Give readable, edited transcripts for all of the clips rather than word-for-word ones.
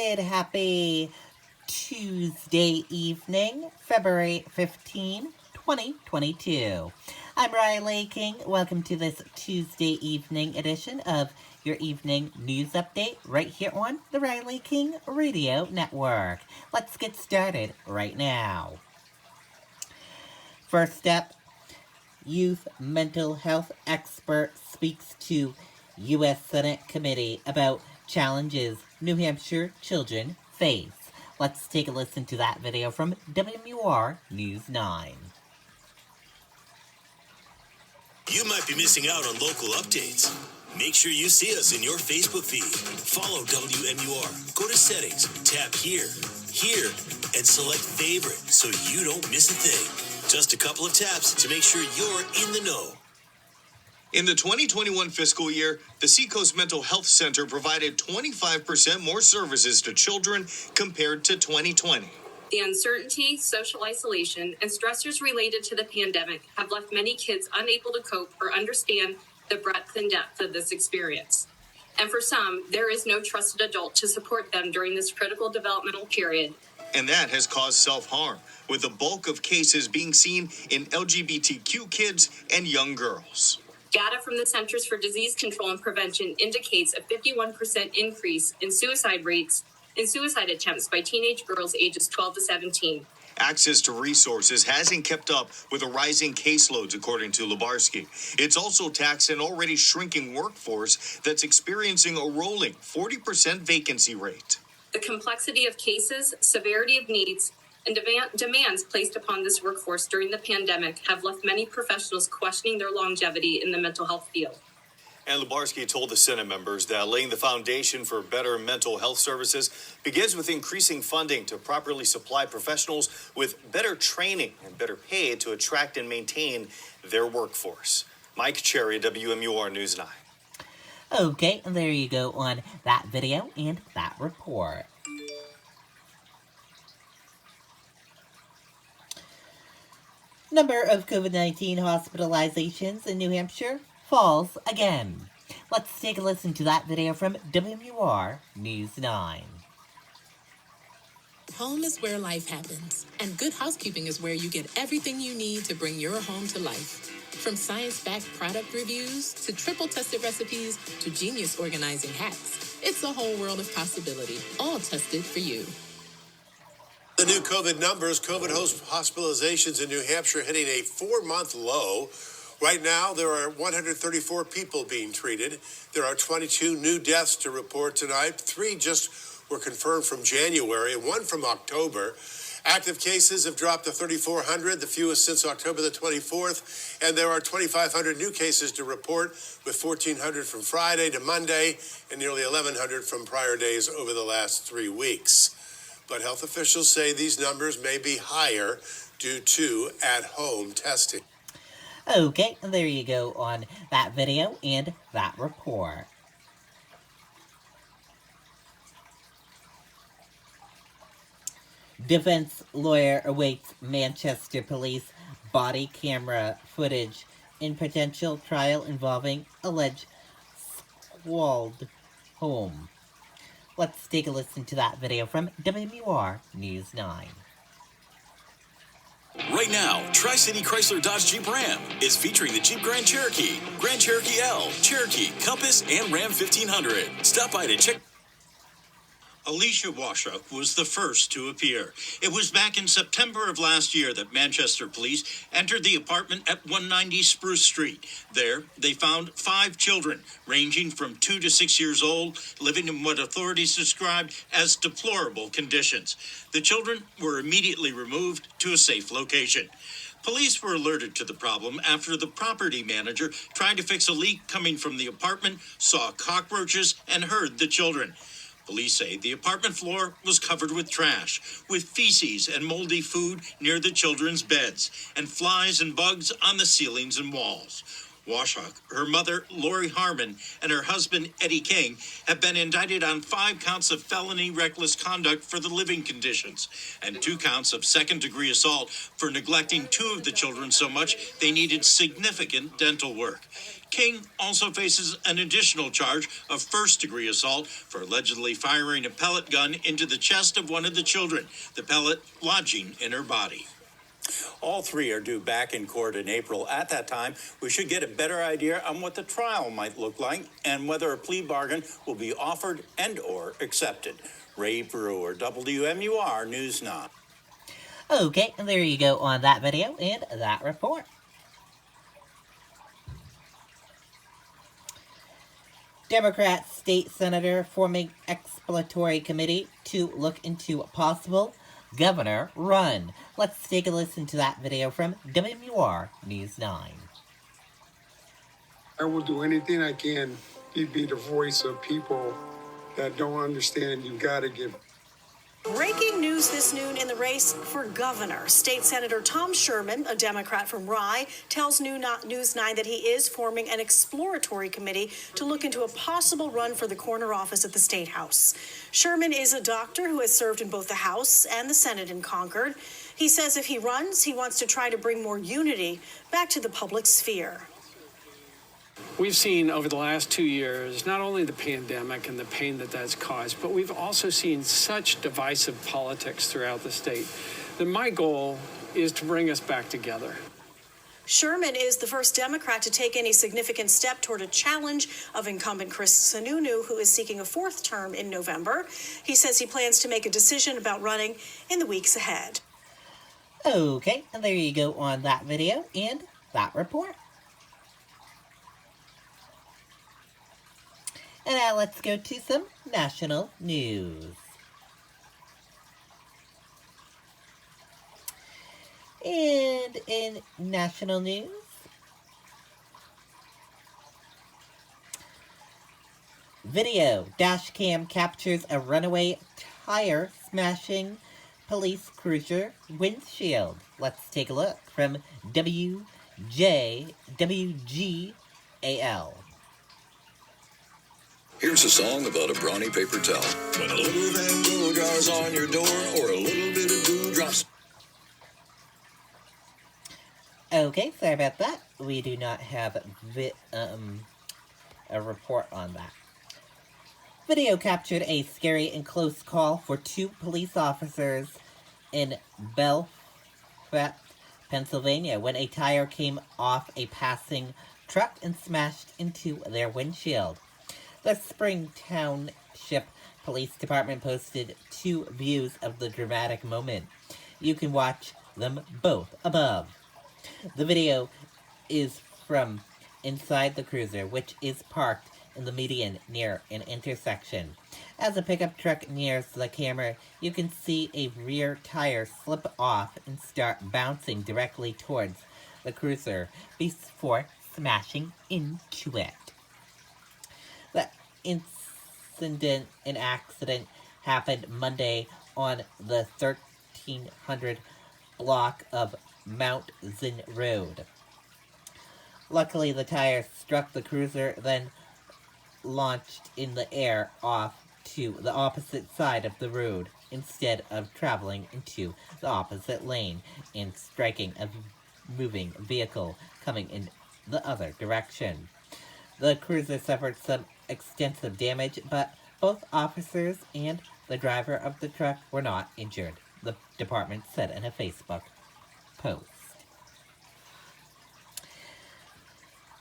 Good, happy Tuesday evening, February 15, 2022. I'm Riley King. Welcome to this Tuesday evening edition of your evening news update right here on the Riley King Radio Network. Let's get started right now. First up, youth mental health expert speaks to U.S. Senate committee about challenges New Hampshire children face. Let's take a listen to that video from WMUR News 9. You might be missing out on local updates. Make sure you see us in your Facebook feed. Follow WMUR. Go to settings, tap here, and select favorite so you don't miss a thing. Just a couple of taps to make sure you're in the know. In the 2021 fiscal year, the Seacoast Mental Health Center provided 25% more services to children compared to 2020. The uncertainty, social isolation, and stressors related to the pandemic have left many kids unable to cope or understand the breadth and depth of this experience. And for some, there is no trusted adult to support them during this critical developmental period. And that has caused self-harm, with the bulk of cases being seen in LGBTQ kids and young girls. Data from the Centers for Disease Control and Prevention indicates a 51% increase in suicide rates and suicide attempts by teenage girls ages 12 to 17. Access to resources hasn't kept up with the rising caseloads, according to Lubarsky. It's also taxed an already shrinking workforce that's experiencing a rolling 40% vacancy rate. The complexity of cases, severity of needs, and demands placed upon this workforce during the pandemic have left many professionals questioning their longevity in the mental health field. And Lubarsky told the Senate members that laying the foundation for better mental health services begins with increasing funding to properly supply professionals with better training and better pay to attract and maintain their workforce. Mike Cherry, WMUR News 9. Okay, there you go on that video and that report. Number of COVID-19 hospitalizations in New Hampshire falls again. Let's take a listen to that video from WMUR News 9. Home is where life happens, and Good Housekeeping is where you get everything you need to bring your home to life. From science-backed product reviews to triple-tested recipes to genius organizing hacks, it's a whole world of possibility, all tested for you. The new COVID numbers, COVID hospitalizations in New Hampshire hitting a 4-month low. Right now, there are 134 people being treated. There are 22 new deaths to report tonight. 3 just were confirmed from January and 1 from October. Active cases have dropped to 3,400, the fewest since October the 24th. And there are 2,500 new cases to report, with 1,400 from Friday to Monday and nearly 1,100 from prior days over the last 3 weeks. But health officials say these numbers may be higher due to at-home testing. Okay, there you go on that video and that report. Defense lawyer awaits Manchester police body camera footage in potential trial involving alleged squalid home. Let's take a listen to that video from WMUR News 9. Right now, Tri-City Chrysler Dodge Jeep Ram is featuring the Jeep Grand Cherokee, Grand Cherokee L, Cherokee, Compass, and Ram 1500. Stop by to check. Alicia Washuk was the first to appear. It was back in September of last year that Manchester police entered the apartment at 190 Spruce Street. There, they found 5 children, ranging from 2 to 6 years old, living in what authorities described as deplorable conditions. The children were immediately removed to a safe location. Police were alerted to the problem after the property manager tried to fix a leak coming from the apartment, saw cockroaches, and heard the children. Police say the apartment floor was covered with trash, with feces and moldy food near the children's beds, and flies and bugs on the ceilings and walls. Washoe, her mother, Lori Harmon, and her husband, Eddie King, have been indicted on 5 counts of felony reckless conduct for the living conditions and 2 counts of second-degree assault for neglecting 2 of the children so much they needed significant dental work. King also faces an additional charge of first-degree assault for allegedly firing a pellet gun into the chest of one of the children, the pellet lodging in her body. All 3 are due back in court in April. At that time, we should get a better idea on what the trial might look like and whether a plea bargain will be offered and or accepted. Ray Brewer, WMUR News 9. Okay, and there you go on that video and that report. Democrat state senator forming exploratory committee to look into a possible governor run. Let's take a listen to that video from WMUR News 9. I will do anything I can to be the voice of people that don't understand. You got to give. Breaking news this noon in the race for governor. State Senator Tom Sherman, a Democrat from Rye, tells News 9 that he is forming an exploratory committee to look into a possible run for the corner office at the State House. Sherman is a doctor who has served in both the House and the Senate in Concord. He says if he runs, he wants to try to bring more unity back to the public sphere. We've seen over the last 2 years, not only the pandemic and the pain that that's caused, but we've also seen such divisive politics throughout the state that my goal is to bring us back together. Sherman is the first Democrat to take any significant step toward a challenge of incumbent Chris Sununu, who is seeking a 4th term in November. He says he plans to make a decision about running in the weeks ahead. Okay, and there you go on that video and that report. And now let's go to some national news. And in national news, video dash cam captures a runaway tire smashing police cruiser windshield. Let's take a look from WGAL. Here's a song about a brawny paper towel. When a little Van Gogh draws on your door, or a little bit of goo drops. Okay, sorry about that. We do not have a report on that. Video captured a scary and close call for 2 police officers in Belfact, Pennsylvania, when a tire came off a passing truck and smashed into their windshield. The Spring Township Police Department posted 2 views of the dramatic moment. You can watch them both above. The video is from inside the cruiser, which is parked in the median near an intersection. As a pickup truck nears the camera, you can see a rear tire slip off and start bouncing directly towards the cruiser before smashing into it. The accident happened Monday on the 1300 block of Mount Zinn Road. Luckily, the tire struck the cruiser, then launched in the air off to the opposite side of the road instead of traveling into the opposite lane and striking a moving vehicle coming in the other direction. The cruiser suffered some extensive damage, but both officers and the driver of the truck were not injured, the department said in a Facebook post.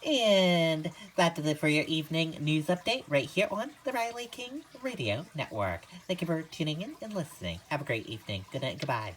And that is it for your evening news update right here on the Riley King Radio Network. Thank you for tuning in and listening. Have a great evening. Good night. Goodbye.